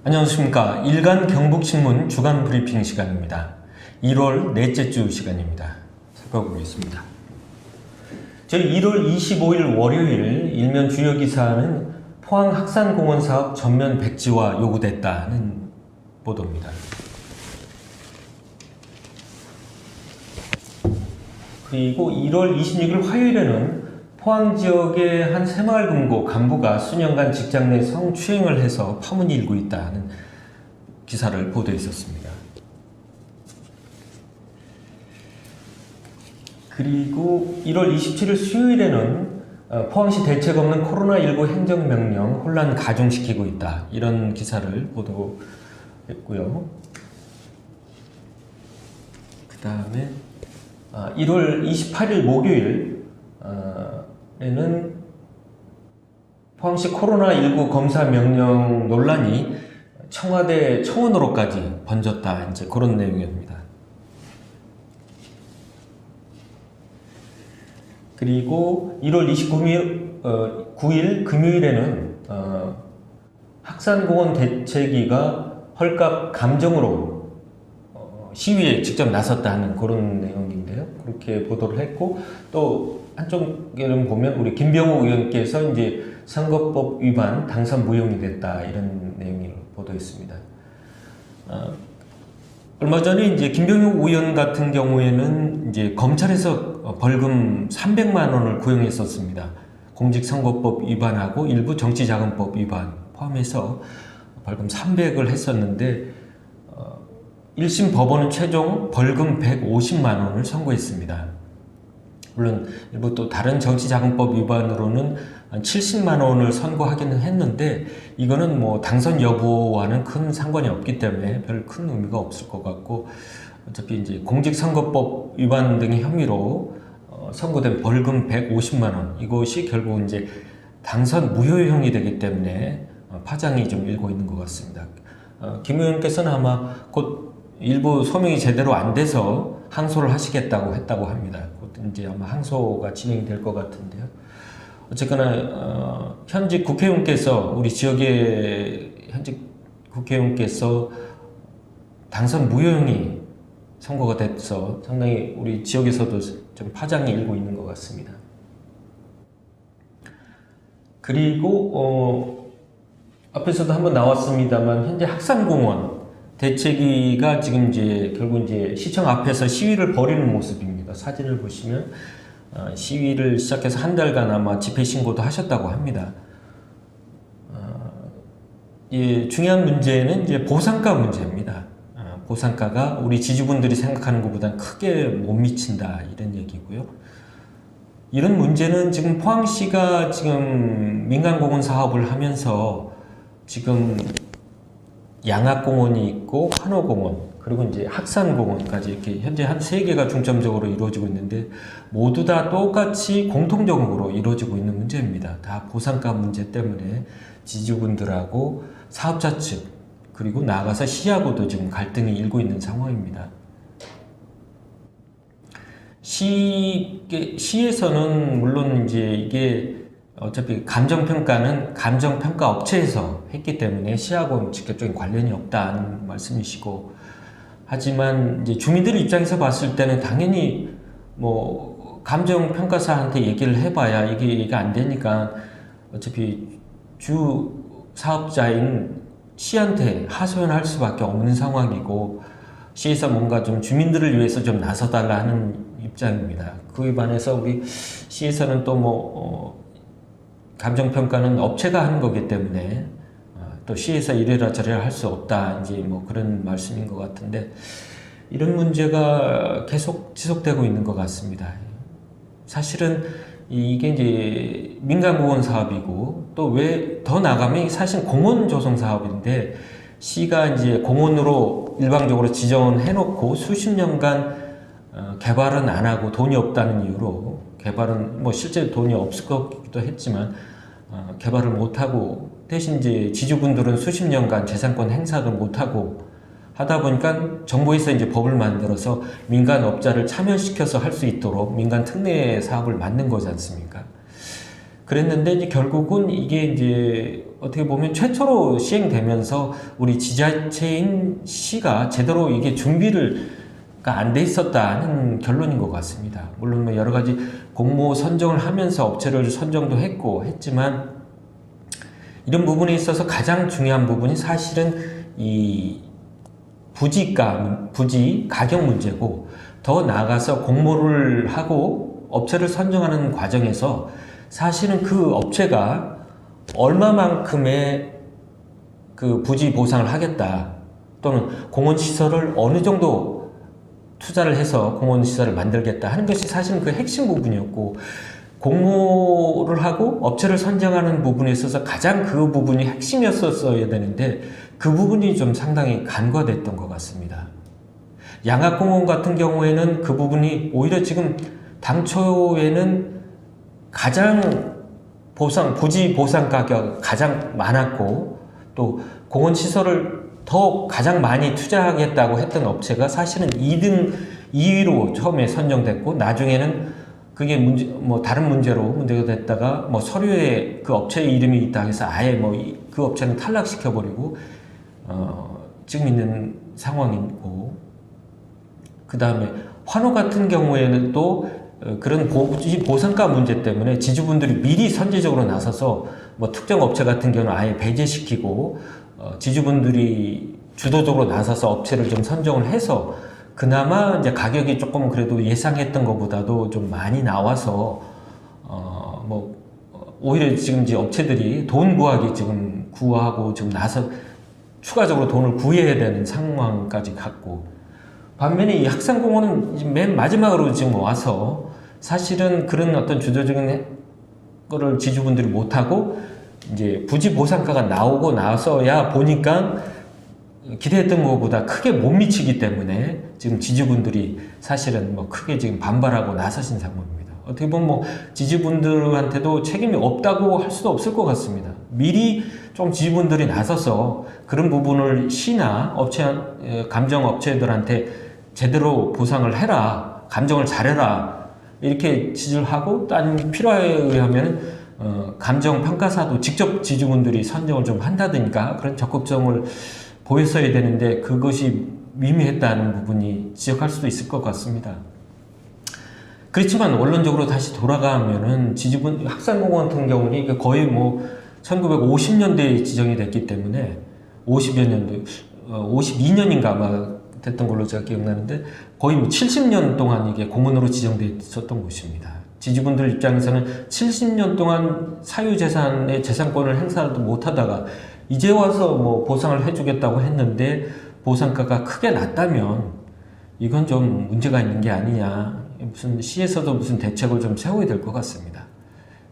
안녕하십니까. 일간 경북신문 주간 브리핑 시간입니다. 1월 넷째 주 시간입니다. 살펴보겠습니다. 저희 1월 25일 월요일 일면 주요 기사는 포항 학산공원 사업 전면 백지화 요구됐다는 보도입니다. 그리고 1월 26일 화요일에는 포항 지역의 한 새마을금고 간부가 수년간 직장 내 성추행을 해서 파문이 일고 있다는 기사를 보도했었습니다. 그리고 1월 27일 수요일에는 포항시 대책 없는 코로나19 행정명령 혼란 가중시키고 있다. 이런 기사를 보도했고요. 그 다음에 1월 28일 목요일 에는 포항시 코로나19 검사 명령 논란이 청와대 청원으로까지 번졌다. 이제 그런 내용입니다. 그리고 1월 29일 금요일에는 학산공원 대책위가 헐값 감정으로 시위에 직접 나섰다는 그런 내용인데요. 그렇게 보도를 했고, 또 한쪽에는 보면 우리 김병욱 의원께서 이제 선거법 위반 당선 무용이 됐다, 이런 내용을 보도했습니다. 얼마 전에 이제 김병욱 의원 같은 경우에는 이제 검찰에서 벌금 300만 원을 구형했었습니다. 공직선거법 위반하고 일부 정치자금법 위반 포함해서 벌금 300을 했었는데 1심 법원은 최종 벌금 150만 원을 선고했습니다. 물론 일부 또 다른 정치자금법 위반으로는 70만 원을 선고하기는 했는데, 이거는 뭐 당선 여부와는 큰 상관이 없기 때문에 별 큰 의미가 없을 것 같고, 어차피 이제 공직선거법 위반 등의 혐의로 선고된 벌금 150만 원, 이것이 결국 이제 당선 무효형이 되기 때문에 파장이 좀 일고 있는 것 같습니다. 김 의원께서는 아마 곧 일부 소명이 제대로 안 돼서 항소를 하시겠다고 했다고 합니다. 곧 이제 아마 항소가 진행이 될 것 같은데요. 어쨌거나 현직 국회의원께서, 우리 지역의 현직 국회의원께서 당선 무효형이 선고가 돼서 상당히 우리 지역에서도 좀 파장이 일고 있는 것 같습니다. 그리고 앞에서도 한번 나왔습니다만, 현재 학산공원 대책위가 지금 이제 결국 이제 시청 앞에서 시위를 벌이는 모습입니다. 사진을 보시면 시위를 시작해서 한 달간 아마 집회 신고도 하셨다고 합니다. 중요한 문제는 이제 보상가 문제입니다. 보상가가 우리 지주분들이 생각하는 것보다 크게 못 미친다, 이런 얘기고요. 이런 문제는 지금 포항시가 지금 민간공원 사업을 하면서 지금 양학공원이 있고 환호공원, 그리고 이제 학산공원까지 이렇게 현재 한 3개가 중점적으로 이루어지고 있는데, 모두 다 똑같이 공통적으로 이루어지고 있는 문제입니다. 다 보상가 문제 때문에 지주분들하고 사업자 측, 그리고 나아가서 시하고도 지금 갈등이 일고 있는 상황입니다. 시에서는 물론 이제 이게 어차피 감정평가는 감정평가 업체에서 했기 때문에 시하고는 직접적인 관련이 없다는 말씀이시고, 하지만 이제 주민들 입장에서 봤을 때는 당연히 뭐 감정평가사한테 얘기를 해봐야 이게 안 되니까 어차피 주 사업자인 시한테 하소연할 수밖에 없는 상황이고, 시에서 뭔가 좀 주민들을 위해서 좀 나서달라 하는 입장입니다. 그에 반해서 우리 시에서는 또 뭐 감정평가는 업체가 하는 거기 때문에 또 시에서 이래라 저래라 할 수 없다, 이제 뭐 그런 말씀인 것 같은데, 이런 문제가 계속 지속되고 있는 것 같습니다. 사실은 이게 이제 민간공원 사업이고, 또 왜 더 나가면 사실 공원 조성 사업인데, 시가 이제 공원으로 일방적으로 지정해놓고 수십 년간 개발은 안 하고 돈이 없다는 이유로, 개발은 뭐 실제 돈이 없을 것기도 했지만 개발을 못하고, 대신 이제 지주분들은 수십 년간 재산권 행사도 못하고 하다 보니까 정부에서 이제 법을 만들어서 민간업자를 참여시켜서 할 수 있도록 민간 특례 사업을 만든 거지 않습니까? 그랬는데 이제 결국은 이게 이제 어떻게 보면 최초로 시행되면서 우리 지자체인 시가 제대로 이게 준비를 안 돼 있었다는 결론인 것 같습니다. 물론 뭐 여러 가지 공모 선정을 하면서 업체를 선정도 했고 했지만 이런 부분에 있어서 가장 중요한 부분이 사실은 이 부지 가격 문제고, 더 나아가서 공모를 하고 업체를 선정하는 과정에서 사실은 그 업체가 얼마만큼의 그 부지 보상을 하겠다, 또는 공원시설을 어느 정도 투자를 해서 공원시설을 만들겠다 하는 것이 사실은 그 핵심 부분이었고, 공모를 하고 업체를 선정하는 부분에 있어서 가장 그 부분이 핵심이었어야 되는데 그 부분이 좀 상당히 간과됐던 것 같습니다. 양학공원 같은 경우에는 그 부분이 오히려 지금 당초에는 가장 부지 보상 가격 가장 많았고, 또 공원시설을 더 가장 많이 투자하겠다고 했던 업체가 사실은 2위로 처음에 선정됐고, 나중에는 그게 다른 문제가 됐다가 서류에 그 업체 이름이 있다 해서 아예 그 업체는 탈락시켜버리고, 지금 있는 상황이고, 그 다음에 환호 같은 경우에는 또 그런 보상가 문제 때문에 지주분들이 미리 선제적으로 나서서 특정 업체 같은 경우는 아예 배제시키고, 지주분들이 주도적으로 나서서 업체를 좀 선정을 해서 그나마 이제 가격이 조금 그래도 예상했던 것보다도 좀 많이 나와서 오히려 지금 이제 업체들이 돈 구하기 지금 구하고 지금 나서 추가적으로 돈을 구해야 되는 상황까지 갔고, 반면에 이 학생공원은 맨 마지막으로 지금 와서 사실은 그런 어떤 주도적인 거를 지주분들이 못하고 이제 부지 보상가가 나오고 나서야 보니까 기대했던 것보다 크게 못 미치기 때문에 지금 지주분들이 사실은 크게 지금 반발하고 나서신 상황입니다. 어떻게 보면 지주분들한테도 책임이 없다고 할 수도 없을 것 같습니다. 미리 좀 지주분들이 나서서 그런 부분을 시나 감정업체들한테 제대로 보상을 해라, 감정을 잘해라, 이렇게 지적을 하고, 또 아니면 필요에 의하면 감정평가사도 직접 지주분들이 선정을 좀 한다든가 그런 적극성을 보였어야 되는데 그것이 미미했다는 부분이 지적할 수도 있을 것 같습니다. 그렇지만 원론적으로 다시 돌아가면은 학생공원 같은 경우는 거의 1950년대에 지정이 됐기 때문에 50여 년도, 52년인가 아마 됐던 걸로 제가 기억나는데 거의 70년 동안 이게 공원으로 지정돼 있었던 곳입니다. 지주분들 입장에서는 70년 동안 사유재산의 재산권을 행사도 못하다가 이제 와서 보상을 해주겠다고 했는데 보상가가 크게 낮다면 이건 좀 문제가 있는 게 아니냐, 시에서도 무슨 대책을 좀 세워야 될 것 같습니다.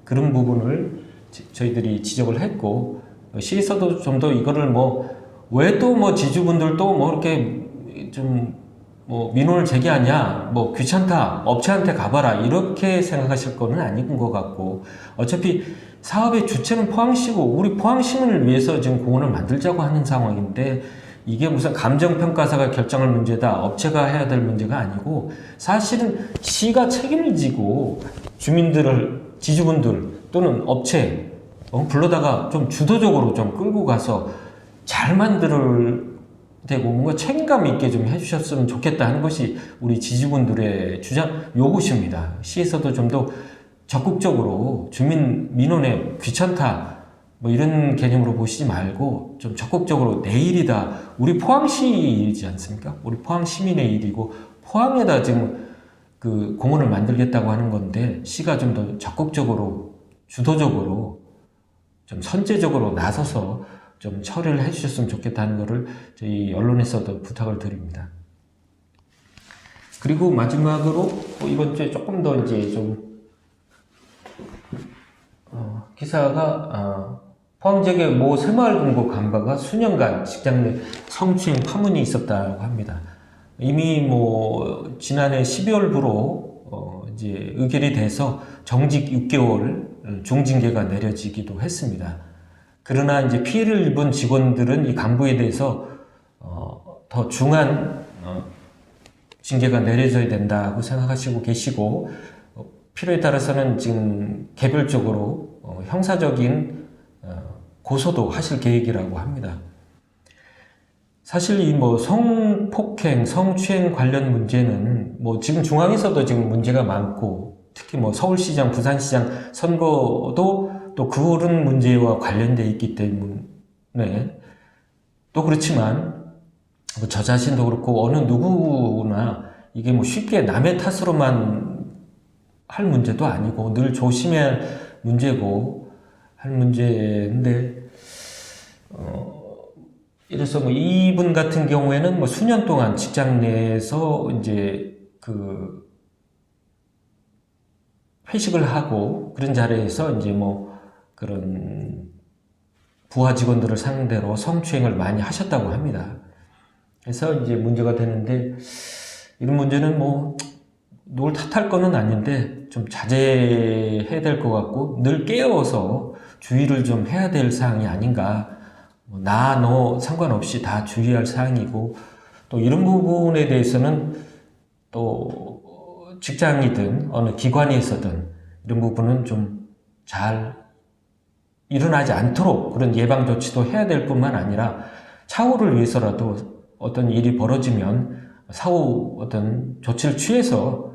그런 부분을 저희들이 지적을 했고, 시에서도 좀 더 이거를 왜 또 지주분들도 이렇게 좀 민원을 제기하냐, 귀찮다, 업체한테 가봐라, 이렇게 생각하실 거는 아닌 것 같고, 어차피 사업의 주체는 포항시고 우리 포항시민을 위해서 지금 공원을 만들자고 하는 상황인데 이게 무슨 감정평가사가 결정할 문제다, 업체가 해야 될 문제가 아니고 사실은 시가 책임을 지고 지주분들 또는 업체 불러다가 좀 주도적으로 좀 끌고 가서 잘 만들 되고 뭔가 책임감 있게 좀 해주셨으면 좋겠다 하는 것이 우리 지주분들의 요구십니다. 시에서도 좀 더 적극적으로 주민 민원에 귀찮다 이런 개념으로 보시지 말고 좀 적극적으로 내 일이다, 우리 포항시 일이지 않습니까? 우리 포항 시민의 일이고 포항에다 지금 그 공원을 만들겠다고 하는 건데 시가 좀 더 적극적으로 주도적으로 좀 선제적으로 나서서 좀 처리를 해주셨으면 좋겠다는 것을 저희 언론에서도 부탁을 드립니다. 그리고 마지막으로 이번 주에 조금 더 이제 좀 기사가 포항 지역의 모 새마을금고 간부가 수년간 직장 내 성추행 파문이 있었다고 합니다. 이미 지난해 12월부로 이제 의결이 돼서 정직 6개월 중징계가 내려지기도 했습니다. 그러나 이제 피해를 입은 직원들은 이 간부에 대해서 더 중한 징계가 내려져야 된다고 생각하시고 계시고, 필요에 따라서는 지금 개별적으로 형사적인 고소도 하실 계획이라고 합니다. 사실 이 뭐 성폭행, 성추행 관련 문제는 뭐 지금 중앙에서도 지금 문제가 많고, 특히 뭐 서울시장, 부산시장 선거도 또 그런 문제와 관련돼 있기 때문에, 또 그렇지만 뭐 저 자신도 그렇고 어느 누구나 이게 뭐 쉽게 남의 탓으로만 할 문제도 아니고 늘 조심해야 할 문제고 할 문제인데, 이래서 뭐 이분 같은 경우에는 뭐 수년 동안 직장 내에서 이제 그 회식을 하고 그런 자리에서 이제 뭐 그런 부하 직원들을 상대로 성추행을 많이 하셨다고 합니다. 그래서 이제 문제가 되는데, 이런 문제는 뭐 누굴 탓할 거는 아닌데 좀 자제해야 될 것 같고 늘 깨어서 주의를 좀 해야 될 사항이 아닌가. 나, 너 상관없이 다 주의할 사항이고, 또 이런 부분에 대해서는 또 직장이든 어느 기관에 있어든 이런 부분은 좀 잘 일어나지 않도록 그런 예방 조치도 해야 될 뿐만 아니라 차후를 위해서라도 어떤 일이 벌어지면 사후 어떤 조치를 취해서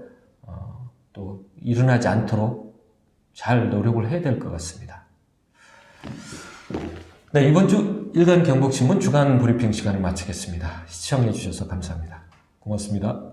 또 일어나지 않도록 잘 노력을 해야 될 것 같습니다. 네, 이번 주 일간 경북신문 주간 브리핑 시간을 마치겠습니다. 시청해 주셔서 감사합니다. 고맙습니다.